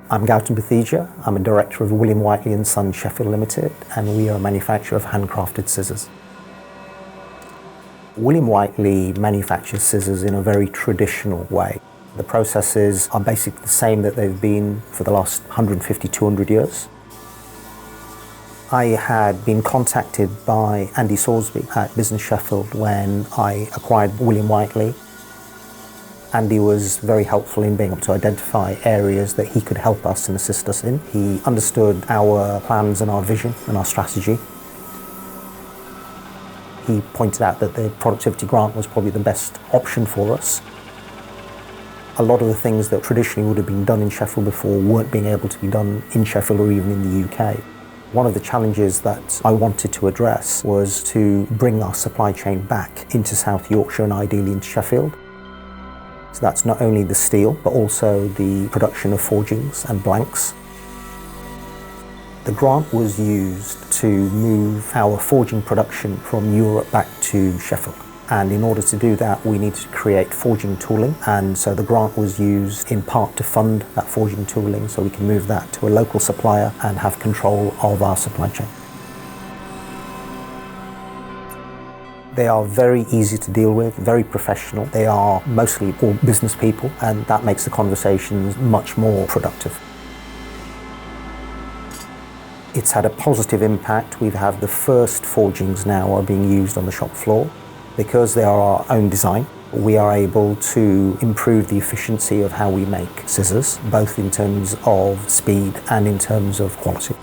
I'm Gautam Bhatheja. I'm a director of William Whiteley & Sons Sheffield Limited, and we are a manufacturer of handcrafted scissors. William Whiteley manufactures scissors in a very traditional way. The processes are basically the same that they've been for the last 150, 200 years. I had been contacted by Andy Salisbury at Business Sheffield when I acquired William Whiteley. Andy was very helpful in being able to identify areas that he could help us and assist us in. He understood our plans and our vision and our strategy. He pointed out that the productivity grant was probably the best option for us. A lot of the things that traditionally would have been done in Sheffield before weren't being able to be done in Sheffield or even in the UK. One of the challenges that I wanted to address was to bring our supply chain back into South Yorkshire and ideally into Sheffield. So that's not only the steel, but also the production of forgings and blanks. The grant was used to move our forging production from Europe back to Sheffield. And in order to do that, we needed to create forging tooling. And so the grant was used in part to fund that forging tooling so we can move that to a local supplier and have control of our supply chain. They are very easy to deal with, very professional. They are mostly all business people, and that makes the conversations much more productive. It's had a positive impact. We have the first forgings now are being used on the shop floor. Because they are our own design, we are able to improve the efficiency of how we make scissors, both in terms of speed and in terms of quality.